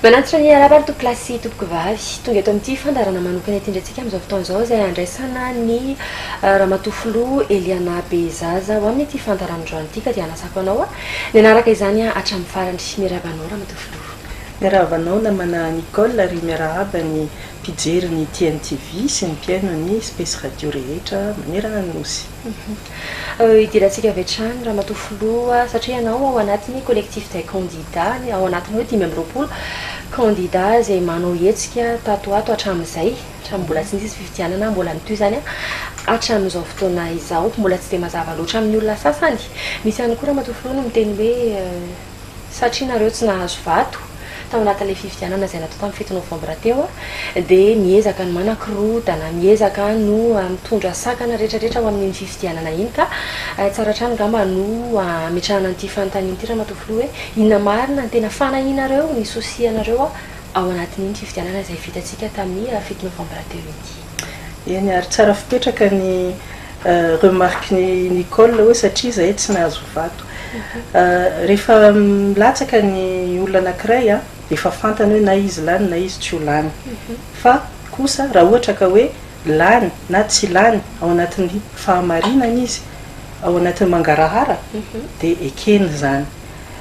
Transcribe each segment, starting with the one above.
manatitra ny arabary toko lasy topoko vavy tonga eto amin'ity fandarana manokana etindrantsika amin'izao fotoana izao izay andraisana ny ramatofolo Eliana Bezaza ho amin'ity fandaran'androany ity ka dia anasako anao ny anaraka izany hatramin'ny farany miarabanao ramatofolo. Miarabanao namana Nicole ary miarahaba ny mpijery ny TNTV sy ny mpiaino ny Space Radio rehetra manerana ny nosy. Idirantsika avy hatrany ramatofolo satria ianao ao anatin'ny collectif des candidats ao anatiny hoe 10 candidat izay manao hetsika tatoato hatramin'izay mbola tsy nisy fifidianana mbola nitoy izany hatramin'izao fotoana izao mbola tsy dia mazava loatra amin'ny olona sasany. Misy ihany koa ramatofolo no miteny hoe satria nareo tsy nahazo vato tao anatin'ilay fifidianana izay natao tamin'ny 7 novambra teo dia miezaka ny manakirotana miezaka no mitondra sakana rehetrarehetra ao amin'ny fifidianana iny ka tsara hatrany ngamba no ametrahana an'ity fanontaniana ity ramatofolo hoe inona marina ny tena fanahinareo ny sosianareo ao anatin'iny fifidianana izay vitantsika tamin'ny 7 novambra teo ity. Eny ary tsara fipetraka ny remarque-ny Nicole hoe satria izahay tsy nahazo vato. Rehefa milatsaka ny olona anankiray efa fantany hoe na izy lany na izy tsy ho lany fa kosa raha ohatra ka hoe lany na tsy lany ao anatin'ny fahamarinana izy ao anatin'ny mangarahara dia ekeny zany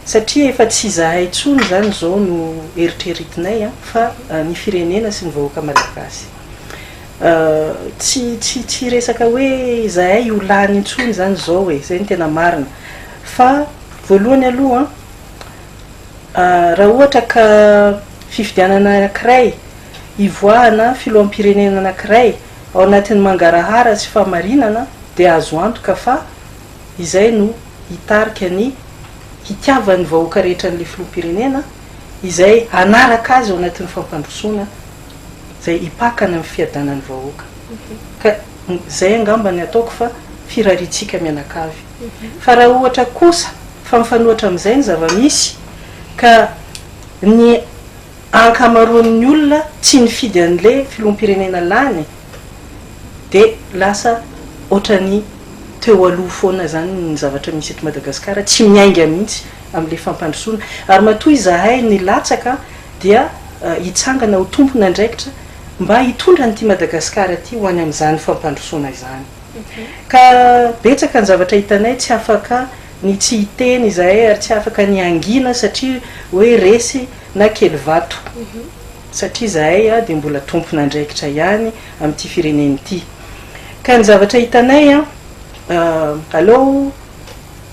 satria efa tsy zahay tsony zany zao no eritreretinay fa ny firenena sy ny vahoaka malagasy. Tsy resaka hoe zahay ho lany intsony zany zao hoe zay ny tena marina fa voalohany aloha raha ohatra ka fifidianana anankiray ivoahana filoham-pirenena anankiray ao anatin'ny mangarahara sy fahamarinana dia azo antoka fa izay no hitarika ny hitiavan'ny vahoaka rehetra n'ilay filoham-pirenena izay anaraka azy ao anatin'ny fampandrosoana izay hipakana amin'ny fiadanan'ny vahoaka ka izay angamba ny ataoko fa firaritsika mianakavy. Fa raha ohatra kosa fa mifanohitra amin'izay ny zava-misy ka ny ankamaroan'ny olona tsy nifidy an'ilay filoham-pirenena lany dia lasa ohatrany teo aloha foana zany ny zavatra misy eto Madagasikara tsy miainga mihitsy amin'ilay fampandrosoana ary matoy zahay ny latsaka dia hitsangana ho tompona andraikitra mba hitondra nyity Madagasikara ty ho any amin'izany fampandrosoana izany. Ka betsaka ny zavatra hitanay tsy afaka ny tsy hiteny izahay ary tsy afaka ny angina satria hoe resy na kely vato satria izahay dia mbola tompona andraikitra ihany amin'ity firenena ity. Ka ny zavatra hitanay aleo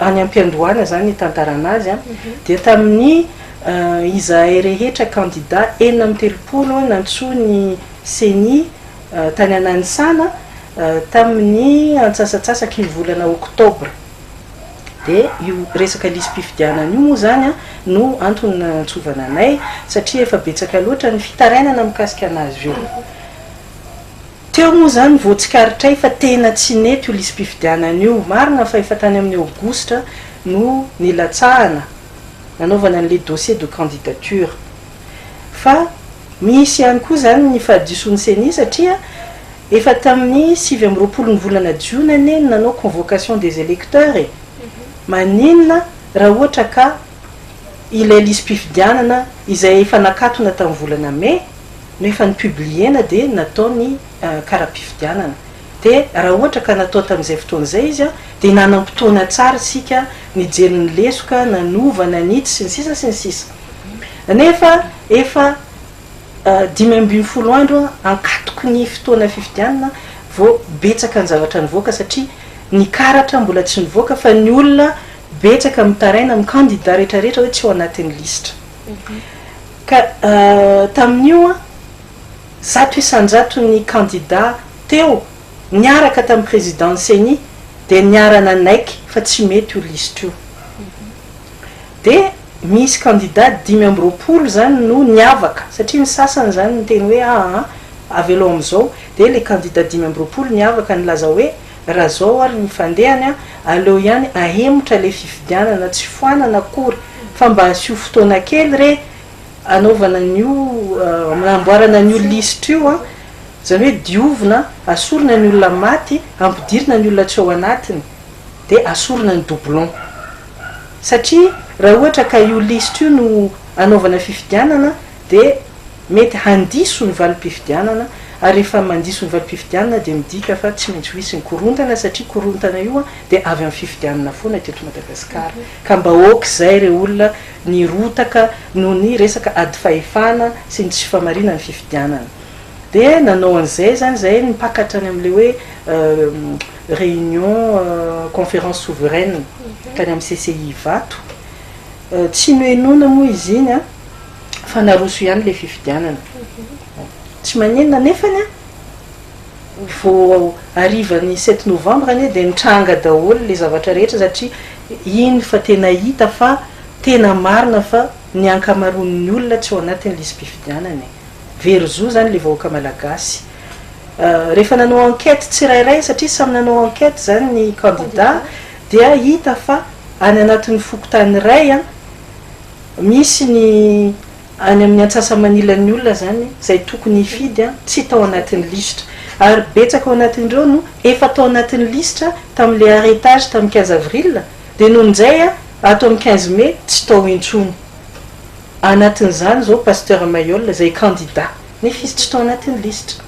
any am-piandohana zany tantaranazy dia tamin'ny izahay rehetra candidat 930 nantsoa ny CENI tany Ananisana tamin'ny antsasatsasaka ny volana oktobra dia io resaka lisy-pifidianana io moa zany no antony nantsovana anay satria efa betsaka loatra ny fitarainana mikasika anazy io. Teo moa zany voatsikaritray fa tena tsy nety io lisy-pifidianana io marina fa efa tany amin'ny aogostra no nilatsahana nanaovana an'ilay dossier de candidature fa misy ihany koa zany ny fahadisoan'ny CENI satria efa tamin'ny 7 ny volana jiona neny nanao convocation des électeurs maninona raha ohatra ka ilay lisy-pifidianana izay efa nakatona tamin'ny volana mai no efa nipubliena dia natao ny kara-pifidianana dia raha ohatra ka natao tamin'izay fotoana izay izy dia nanam-potoana tsara sika nijeriny lesoka nanovana nitsy sy ny sisa sy ny sisa nefa efa 10 andro ankatoko ny fotoana fifidianana vao betsaka ny zavatra nivoaka satria ny karatra mbola tsy nivoaka fa ny olona betsaka mitaraina amin'ny candidat rehetrarehetra hoe tsy ao anatin'ny listra ka tamin'io zato isanjato ny candidat teo niaraka tamin'ny président CENI dia niarana naiky fa tsy mety io listra io dia misy candidat 10 zany no niavaka satria ny sasany zany niteny hoe avy aloha amin'izao dia le candidat 10 niavaka nilaza hoe raha zao ary ny fandehany aleo ihany ahemotra le fifidianana tsy foanana akory fa mba asio fotoana kely re anaovana n'io namboarana n'io listra io zany hoe diovina asorina ny olona maty ampidirina ny olona tsy ao anatiny dia asorina ny doublon satria raha ohatra ka io listra io no anaovana fifidianana dia mety handiso ny valim-pifidianana ary rehefa mandiso ny valim-pifidianana dia midika fa tsy maintsy ho isy ny korontana satria korontana io a dia avy amin'ny fifidianana foana teto Madagasikara ka mba okizay re olona ny rotaka noho ny resaka ady fahefana sy ny tsy famarinana ny fifidianana dia nanao an'izay zany zay nipakatra any amin'le hoe réunion conférence souveraine tany amin'ny CCI Vato tsy noenona moa izy iny a fa naroso ihany le fifidianana tsy manenina nefany a vo arrivany 7 novembre anie dia nitranga daholo le zavatra rehetra satria iny fa tena hita fa tena marina fa ny ankamaron'ny olona tsy ao anatin'ny lisam-pifidianana verozo zany le vahoaka malagasy rehefa nanao enquête tsirairay satria samy nanao enquête zany ny candidat dia hita fa any anatin'ny fokotany ray a misy ny any amin'ny antsasa-manilan'ny olona zany zay tokony hifidy a tsy tao anatin'ny listra ary betsaka ao anatin'ireo no efa tao anatin'ny listra tamin'le arretage tamin'ny 15 avril dia noho nizay a atao amin'ny 15 mai tsy tao intsony anatin'izany zao pasteur Mayol zay candidat nefa izy tsy tao anatin'ny listra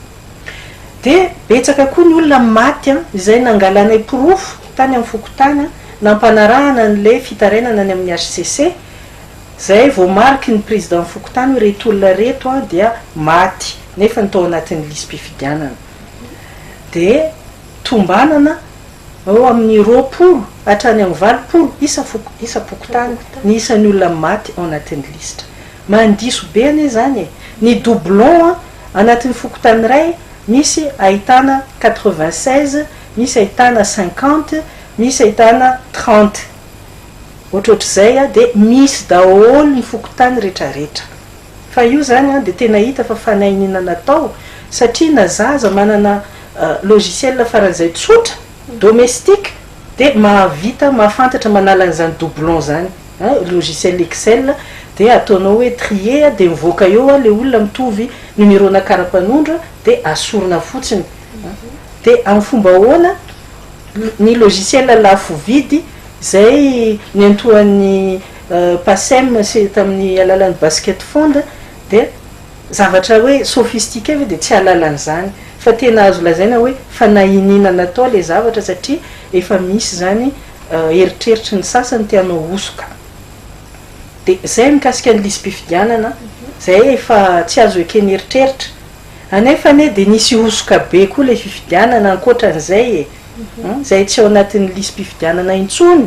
dia betsaka koa ny olona maty a izay nangalanay pirofo tany amin'ny fokotany nampanarahana n'le fitarainana any amin'ny HCC zay vao mariky ny président fokotany hoe reto olona reto a dia maty nefa nytao anatin'ny lisam-pifidianana dia tombanana ao amin'ny 20 hatrany amin'ny 20 isa fokotany ny isan'ny olona maty ao anatin'ny listra mandiso be anie zany ny doublon a anatin'ny fokotany ray misy ahitana 96 misy ahitana 50 misy ahitana 30 ohatrohatr'izay a dia misy daholo ny fokotany rehetrarehetra fa io zany a dia tena hita fa fanahinina natao satria na zaza manana logiciel faran'izay tsotra domestique dia mahavita mahafantatra manala an'izany doublon zany logiciel Excel dia ataonao hoe trier dia mivoaka eo a le olona mitovy numéro-na karapanondra dia asorona fotsiny dia amin'ny fomba ahoana ny logiciel lafo vidy zay nentoan'ny PASEM sy tamin'ny alalan'ny basket fond dia zavatra hoe sophistiqué ve dia tsy alalan'izany fa tena azo lazaina hoe fanahinina natao le zavatra satria efa misy zany eritreritry ny sasany tianao osoka dia zay mikasika ny lisam-pifidianana zay efa tsy azo ekeny eritreritra anefa ane dia nisy osoka be koa le fifidianana ankoatran'izay zay tsy ao anatin'ny lisam-pifidianana intsony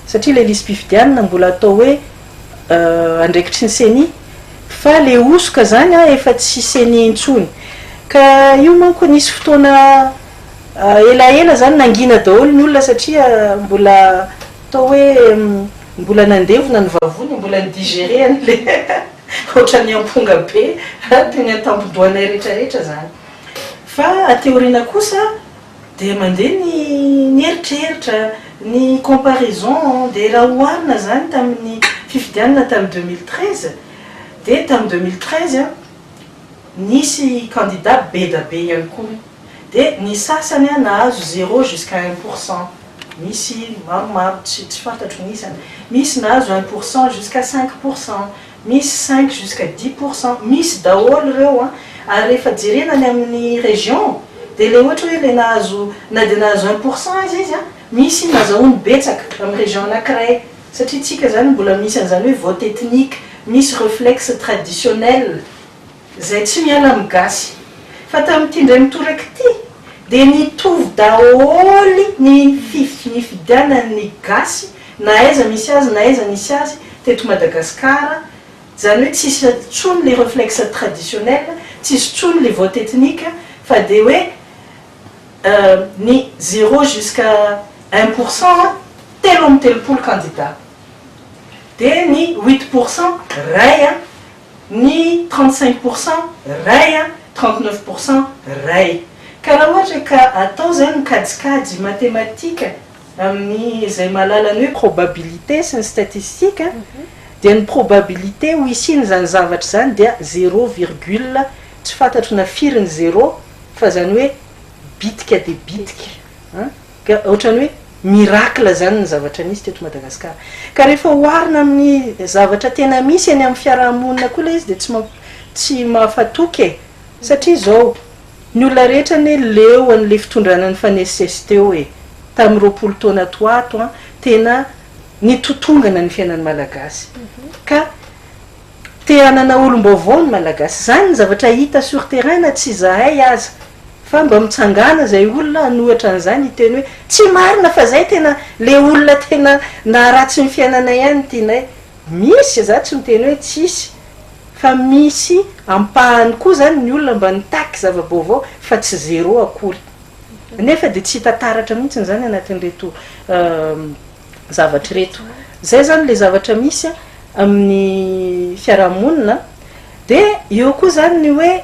satria le lisam-pifidianana mbola atao hoe andraikitry ny seni fa le osoka zany a efa tsy seni intsony ka io manko nisy fotoana elaela zany nangina daholo ny olona satria mbola atao hoe mbola nandevona ny vavony mbola nidigéré an'le ohatran'ny amponga be teny an-tampodoanay rehetrarehetra zany fa ateoriana kosa dia mandeha ny eritreritra ny comparaison dia raha oharina zany tamin'ny fifidianana tamin'ny 2013 dia tamin'ny 2013 nisy candidat be da be ihany koa dia ny sasany a nahazo 0 jusqu'à 1%, misy maromaro tsy fantatro ny isany, misy nahazo 1% jusqu'à 5%, misy 5 jusqu'à 10%, misy daholo reo a ary rehefa jerenany amin'ny région dia le ohatra hoe le nahazo na dia nahazo 1% izy a misy nazahoany betsaka amin'ny région anankiray satria tsika zany mbola misy an'izany hoe vote ethnique, misy réflexe traditionnel zay tsy miala amin'ny gasy fa tamin'ity ndray mitoraka ity dia nitovy daholy ny fifidianany gasy na aiza misy azy na aiza misy azy teto Madagasikara zany hoe tsisy tsony le réflexe traditionnel tsisy tsony le vote ethnique fa dia hoe ny 0 jusqu'à 1% telo amin'ny telopolo candidat dia ny 8% ray a ny 35% ray a 39% ray ka raha ohatra ka atao zany mikajikajy mathématika amin'ny zay mahalalany hoe probabilité sy ny statistique dia ny probabilité ho isiny zany zavatra zany dia 0, tsy fantatro na firy ny 0 fa zany hoe bitika dia bitika ka ohatrany hoe miracle zany ny zavatra nisy teto Madagasikara ka rehefa oharina amin'ny zavatra tena misy any amin'ny fiarahamonina koa le izy dia tsy mahafatoky satria zao ny olona rehetra ny leo an'le fitondranany fanesesy teo tamin'ny roapolo taona toato tena nitotongana ny fiainan'ny malagasy ka te anana olom-baovao ny malagasy zany ny zavatra hita sur terrain na tsy zahay aza fa mba mitsangana zay olona anohatra an'izany iteny hoe tsy marina fa zay tena le olona tena na ratsy ny fiainana ihany tianay misy za tsy miteny hoe tsisy fa misy ampahany koa zany ny olona mba nitaky zava-baovao fa tsy zéro akory nefa de tsy hitantaratra mihitsy zany anatin'reto zavatra reto zay zany le zavatra misy amin'ny fiarahamonina de eo koa zany ny hoe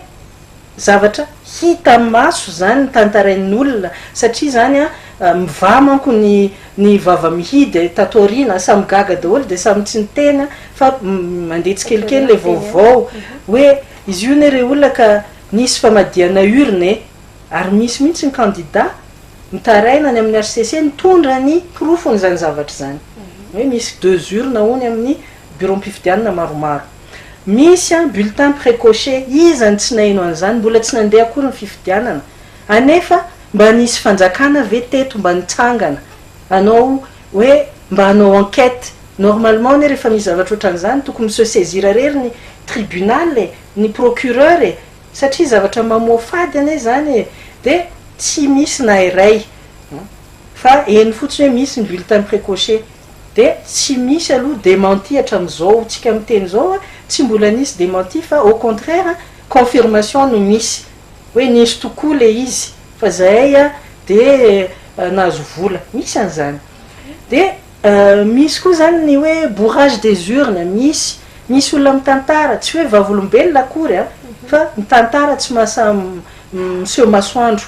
zavatra hita maso zany tantarain'olona satria zany miva manko ny vava mihidy tatorina samy gaga daholo de samy tsy niteny fa mandeha tsikelikely le vaovao hoe izy io nere olona ka nisy famadiana urne ary misy mihitsy ny candidat mitaraina ny amin'ny RCC nitondra ny profony zany zavatra zany hoe misy 2 urnes ony amin'ny bureau mpifidianana maromaro misy bulletin précoché izany tsy naino an'izany mbola tsy nandeha akory ny fifidianana anefa mba nisy fanjakana ve teto mba nitsangana anao hoe mba hanao enquête normalement ne rehefa misy zavatra ohatran'izany tokony se saisir rery ny tribunal ny procureur satria zavatra mamoafady ane zany de tsy misy na iray fa eny fotsiny hoe misy ny bulletin précoché de tsy misy aloha démenti hatram'izao tsika miteny zao tsy mbola nisy démenti fa au contraire confirmation no misy hoe nisy tokoa le izy fa zahay de nahazo vola misy an'izany de misy koa zany ny hoe bourrage des urnes misy olona mitantara tsy hoe vavolombelona akory fa mitantara tsy mahasa monsieur Masoandro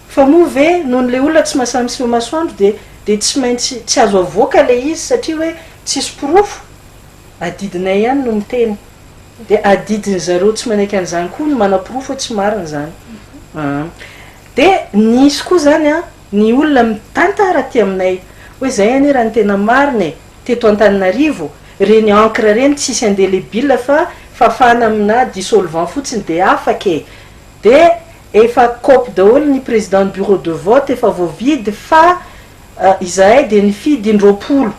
fa moa ve noho le olona tsy mahasa monsieur Masoandro de tsy maintsy tsy azo avoaka le izy satria hoe tsisy profo adidinay ihany no miteny de adidiny zareo tsy manaiky an'izany koa no mana-profo hoe tsy marina zany de nisy koa zany ny olona mitantara ty aminay hoe zay ane raha ny tena marina teto Antananarivo reny encre reny tsisy indélébile fa fafana amina dissolvant fotsiny de afaka de efa copy daholo ny président du bureau de vote efa voavidy fa izahay de nifidy indroapolo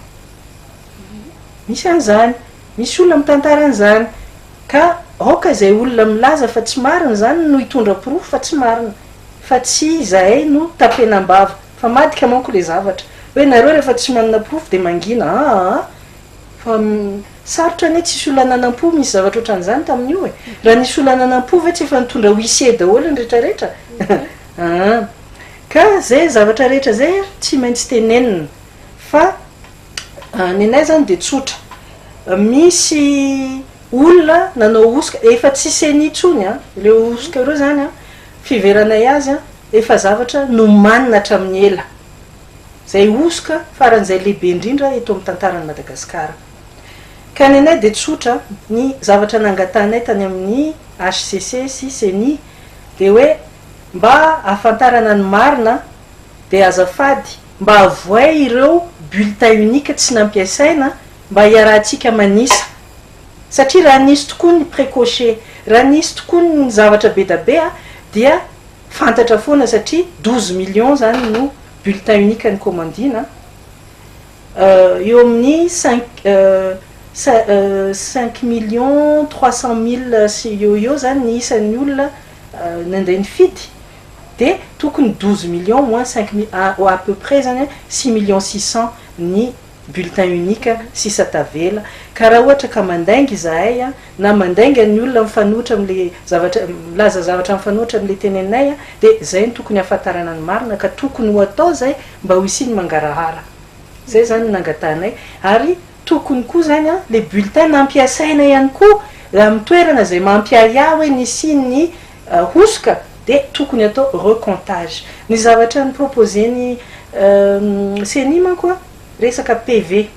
misy an'izany misy olona mitantara an'izany ka aoka zay olona milaza fa tsy marina zany no hitondra profo fa tsy marina fa tsy izahay no tapenam-bava fa madika manko le zavatra hoe nareo rehefa tsy manana profo de mangina fa sarotra ane tsisy olona nanam-po misy zavatra ohatran'izany tamin'io raha nisy olona nanam-po ve tsy efa nitondra huissier daholo ny rehetrarehetra ka zay zavatra rehetra zay tsy maintsy tenenina fa ny anay zany de tsotra misy olona nanao osika efa tsy senitsony le osika reo zany fiveranay azy efa zavatra no manina hatramin'ny ela zay osika faran'izay lehibe indrindra eto amin'ny tantarany Madagasikara ka ny anay de tsotra ny zavatra nangatanay tany amin'ny HCC sy CENI de hoe mba afantarana ny marina de azafady mba avoay ireo bulletin unique tsy nampiasaina mba hiarahantsika manisa satria raha nisy tokoa ny précoché raha nisy tokoa ny zavatra be da be dia fantatra foana satria 12 millions zany no bulletin unique ny commandina eo amin'ny 5 millions 300 000 sy eo zany ny isan'ny olona nandeha nifidy de tokony 12 millions moins 5 à peu près zany 6 millions 600 ny bulletin unique sisa tavela ka raha ohatra ka mandaingy zahay na mandainga ny olona mifanohitra am'le zavatra milaza zavatra mifanohitra am'le tenenay de zay ny tokony afantarana ny marina ka tokony ho atao zay mba ho isiny mangarahara zay zany nangatanay ary tokony koa zany le bulletin nampiasaina ihany koa raha mitoerana zay mampiaya hoe nisiny hosoka de tokony atao recomptage ny zavatra ny proposeny CENI manko resaka PV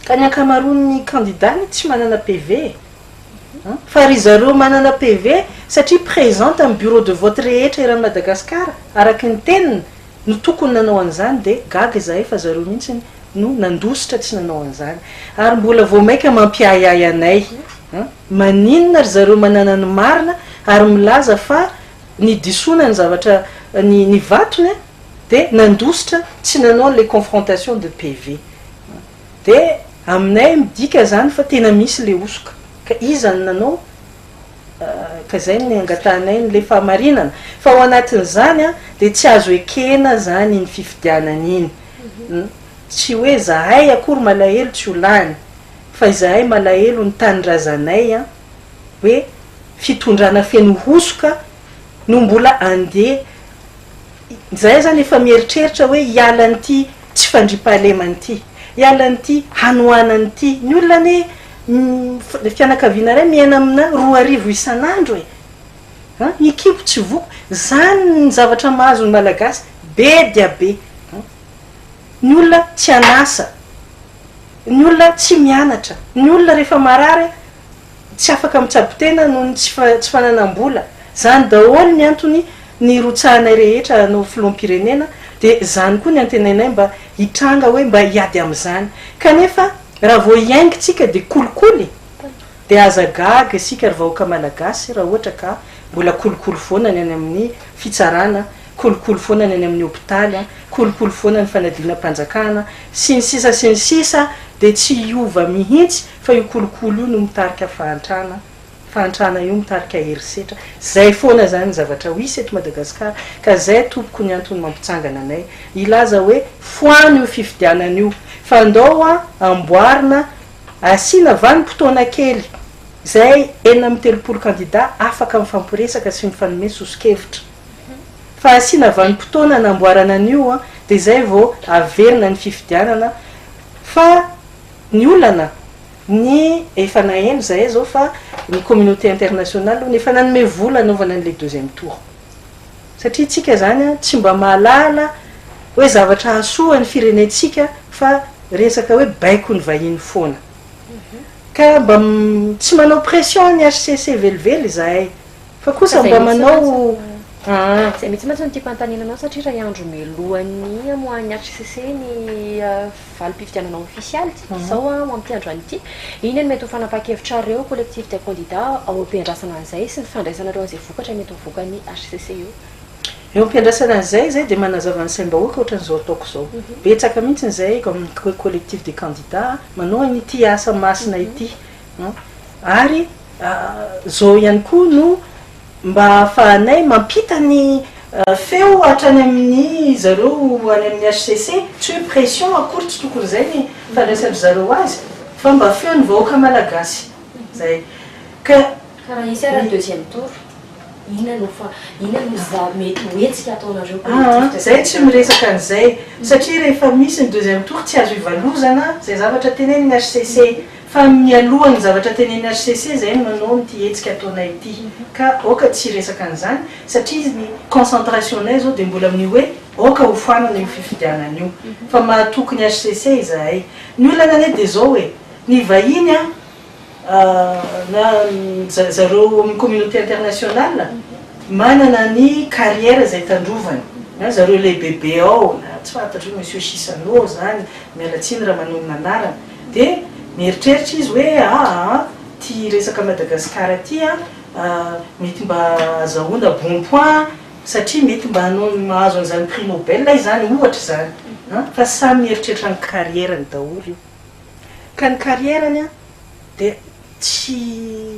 ka ny ankamaroan'ny candidat tsy manana PV fa ry zareo manana PV satria présente amin'ny bureau de vote rehetra eran'ny Madagasikara araky ny teniny no tokony nanao an'izany de gaga zahay fa zareo mihitsy no nandositra tsy nanao an'izany ary mbola vao maika mampiayay anay maninona ry zareo manana ny marina ary milaza fa ny disona ny zavatra ny vatony de nandositra tsy nanao les confrontations de PV de aminay midika zany fa tena misy le osoka ka izany nanao ka zay ny angatanay ny le fahamarinana fa ao anatin'izany a de tsy azo ekena zany ny fifidianana iny tsy hoe zahay akory malahelo tsy olany fa izahay malahelo ny tanindrazanay a hoe fitondrana feno hosoka no mbola andeha zay zany efa mieritreritra hoe hiala n'ity tsy fandripahalemanyity hiala n'ity hanoananyity ny olona ny fianakaviana ray miaina amina 2 isan'andro e ikipo tsy voko zany ny zavatra mahazo ny malagasy be dia be ny olona tsy anasa ny olona tsy mianatra ny olona rehefa marary tsy afaka mitsabotena noho ny tsy fananam-bola zany daholo ny antony ny rotsahanay rehetra anao filoham-pirenena de zany koa ny antenainay mba hitranga hoe mba hiady am'izany kanefa raha vao hiaingitsika de kolikoly de azagaga isika ry vahoaka malagasy raha ohatra ka mbola kolikoly foana ny any amin'ny fitsarana kolikoly foana ny any amin'ny hôpitaly kolikoly foana ny fanadinam-panjakana sy ny sisa de tsy hiova mihitsy fa io kolikoly io no mitarika fahantrana io mitarika herisetra zay foana zany zavatra ho isy eto Madagasikara ka zay tompoko ny antony mampitsangana anay ilaza hoe foany io fifidianana io fa ndao amboarina asina vanim-potoana kely zay 3 candidat afaka mifampiresaka sy mifanome sosikevitra fa asina vanim-potoana namboarana an'io de zay vao averina ny fifidianana fa ny olana ny efa naheno zay zao fa ny communauté internationale ny efa nanome vola anaovana an'le 2e tour satria tsika zany tsy mba mahalala hoe zavatra hasoa ny firenetsika fa resaka hoe baiko ny vahiny foana ka mba tsy manao pression ny HCC velively zahay fa kosa mba manao zay mitsy matsy nytiako antaninanao satria raha andro melohany amoany HCC ny valim-pifidianana officialy zao amin'ny andro an'ity iny ny mety ho fanapa-kevitra collectif de candidat ao ampiandrasana an'izay sy ny fandraisanareo an'izay vokatra mety ho vokany HCC eo ampiandrasana an'izay zay de manazava ny saim-bahoaka ohatran'izao ataoko zao betsaka mihitsy zay hoe collectif de candidat manao ity asa masina ity ary zao ihany koa no mba ahafahanay mampita ny feo hatrany amin'ny zareo any amin'ny HCC tsy hoe pression akory tsy tokony zay ny fandraisany zareo azy fa mba feo ny vahoaka malagasy zay ka raha isy ara 2e tour ina no za mety hoetsika ataonareo zay tsy miresaka an'izay satria rehefa misy ny 2e tour tsy azo ivalozana zay zavatra teneny ny HCC fa mialohany zavatra teneny HCC zay manao nyty hetsika ataonay ity ka oka tsy resaka an'izany satria ny concentration-nay zao de mbola amin'ny hoe oka ho foanana io fifidianana io fa mahatoky ny HCC izahay ny olana ane de zao hoe ny vahiny na zareo amin'ny communauté internationale manana ny carrière zay tandrovany na zareo le bebe ao na tsy fantatry hoe monsieur Chisano zany mialatsiny raha manao nanarana de mieritreritra izy hoe ty resaka Madagasikara ty mety mba azahoana bon point satria mety mba mahazo an'izany prix Nobel izany ohatra zany fa samy mieritreritra ny carrière-ny daholo io ka ny carrière-ny de tsy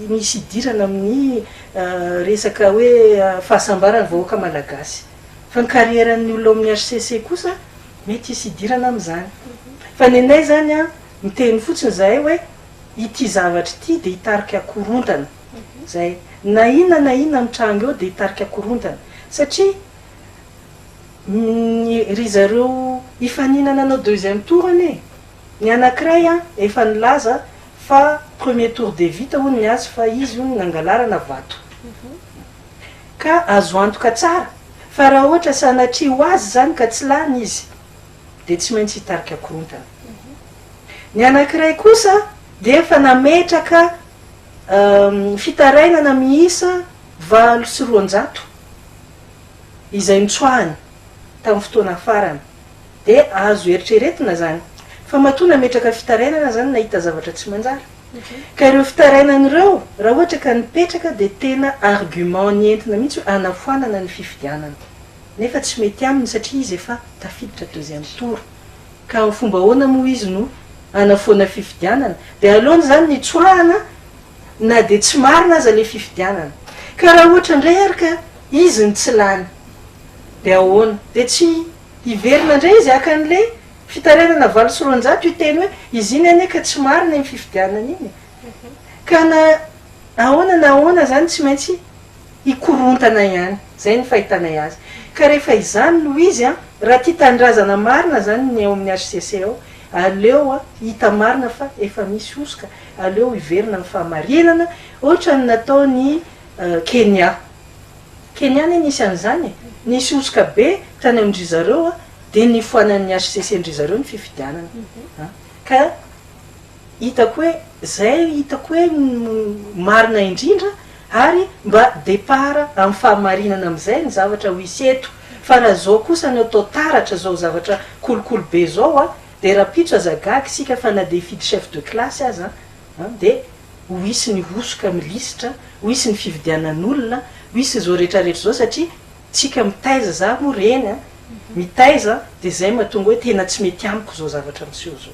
misy idirana amin'ny resaka hoe fahasambarana vahoaka malagasy fa ny carrière-ny olona amin'ny HCC kosa mety isy idirana amin'izany fa nenay zany miteny fotsiny zahay hoe ity zavatra ity de hitarika akorontana zay na inona mitranga eo de hitarika akorontana satria ry zareo ifaninana anao 2e tour ane ny anankiray efa nilaza fa 1er tour de vita hono ny azy fa izy hono nangalarana vato ka azo antoka tsara fa raha ohatra sanatria ho azy zany ka tsy lany izy de tsy maintsy hitarika akorontana ny anankiray kosa de efa nametraka fitarainana miisa 200 izay nitsoahany tamin'ny fotoana farany de azo eritreretina zany fa matoa nametraka fitarainana zany nahita zavatra tsy manjara ka ireo fitarainan'ireo raha ohatra ka nipetraka dia tena argument nientina mihitsy ho anafoanana ny fifidianana nefa tsy mety aminy satria izy efa tafiditra deuxième tour ka ny fomba ahoana moa izy no anafoana fifidianana dia aloany zany nitsoahana na dia tsy marina aza le fifidianana ka raha ohatra indray ary ka izy ny tsy lany dia ahoana dia tsy hiverina indray izy aka an'le fitarainana valo sy roanjato iteny hoe izy iny ane ka tsy marina ny fifidianana iny ka na ahoana na ahoana zany tsy maintsy hikorontana ihany zay ny fahitana azy ka rehefa izany no izy a raha tia tandrazana marina zany ny ao amin'ny HCC ao aleo a hita marina fa efa misy osoka aleo hiverina ny fahamarinana ohatra ny nataony Kenya ny nisy an'izany nisy osoka be tany amindry zareo a dia ny foanan'ny HCC ndry zareo ny fifidianana ka hitako hoe zay hitako hoe marina indrindra ary mba départ amin'ny fahamarinana amin'izay ny zavatra ho isy eto fa raha zao kosa ny atao taratra zao zavatra kolokolo be zao a dia raha pitso azagaga sika fa na dia hifidy chef de classe aza dia ho isy ny osoka milisitra ho isy ny fividianan'olona ho isy zao rehetrarehetra zao satria tsika mitaiza za mo reny mitaiza dia zay mahatonga hoe tena tsy mety amiko zao zavatra miseho zao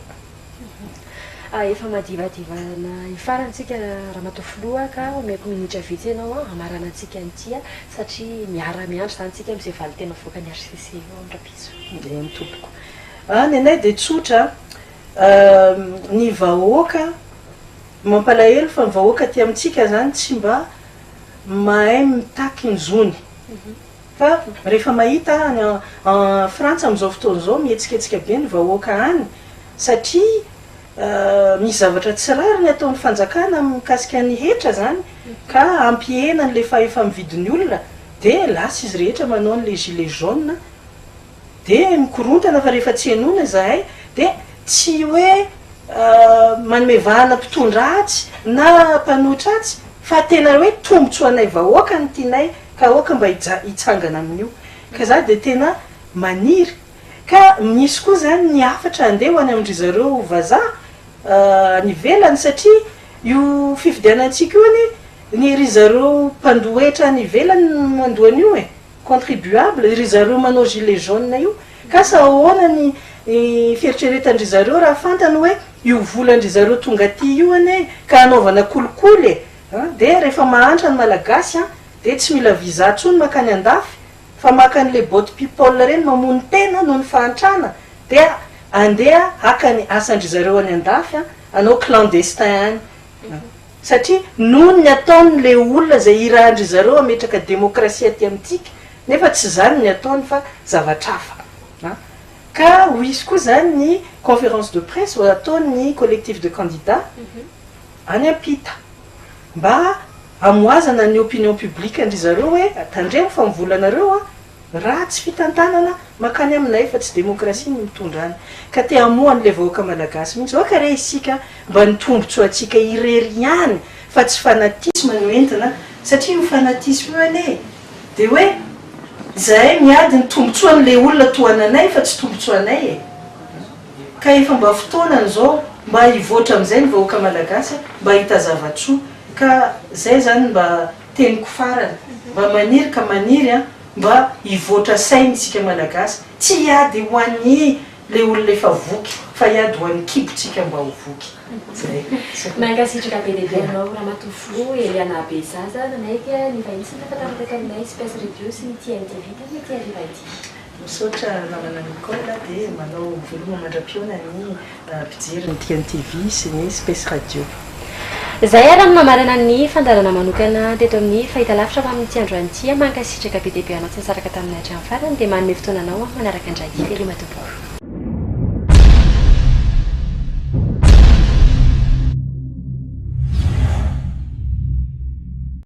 efa madivadivana ifarantsika raha matofoloha ka omeko minitra vitsy ianao amarana antsika nytia satria miara-miandro zany tsika am'izay valy tena voaka ny HCC andrapiso dia mitoboko ny anay dia tsotra ny vahoaka mampalahelo fa ny vahoaka ty amintsika zany tsy mba mahay mitaky ny zony fa rehefa mahita en Frantsa amin'izao fotoana zao mihetsiketsiky be ny vahoaka any satria misy zavatra tsy rary ny ataon'ny fanjakana mikasika ny hetra zany ka ampihena n'le fahefa mividiny olona dia lasa izy rehetra manao n'le gilet jaune dia mikorontana fa rehefa tsy henona zahay dia tsy hoe manome vahana mpitondra atsy na mpanoitra atsy fa tena hoe tombontso anay vahoaka ny tianay ka oaka mba hitsangana amin'io ka za dia tena maniry ka misy koa zany ny afatra andeha ho any amindry zareo vazaha ny velany satria io fifidianantsika io any ny ry zareo mpandohetra ny velany mandohan'io contribuable ry zareo manao gilet jaune io ka sa ahoana ny fieritreretandry zareo raha fantany hoe io volandry zareo tonga ty io ane ka anaovana kolikoly dia rehefa mahantra ny malagasy dia tsy mila viza ntsony makany andafy fa makan'le botte people reny mamony tena noho ny fahantrana dia andeha akany asandry zareo any andafy anao clandestin any satria noho ny ataony le olona zay irahandry zareo ametraka demokrasia ty amintsika nefa tsy zany ny ataony fa zavatra hafa ka ho isy koa zany ny conférence de presse ho ataony collectif de candidat any ampita mba amoazana ny opinion publique andry zareo hoe tandremo fa mivolanareo raha tsy fitantanana makany aminay fa tsy demokrasia ny mitondra any ka te amoan'le vahoaka malagasy mihitsy oka re isika mba nitombotso atsika ireriany fa tsy fanatisme no entina satria io fanatisme io ane dia hoe zahay miady ny tombotsoan'le olona toananay fa tsy tombotsoanay ka efa mba fotoanany zao mba hivoatra amin'izay ny vahoaka malagasy mba hitazava-tsoa ka zay zany mba teniko farany mba maniry ka maniry mba hivoatra sainy tsika malagasy tsy hiady ho an'ny le olona efa voky fa hiady ho an'ny kibotsika mba ho voky zay mankasitraka be lehibe anao raha matofolo Eliana Bezaza nanaiky ny vahinisina fatafatato aminay Space Radio sy ny TNTV ka ny TNTV misaotra namana Nicola dia manao veloma mandra-piona ny mpijery ny TNTV sy ny Space Radio zay raha mamarana ny fandarana manokana teto amin'ny fahitalavitra fa amin'ny tiandro antia mankasitraka be lehibe anao tsy nisaraka taminay hatramin'ny farany dia manome fotoana anao manaraka indray veloma tompoko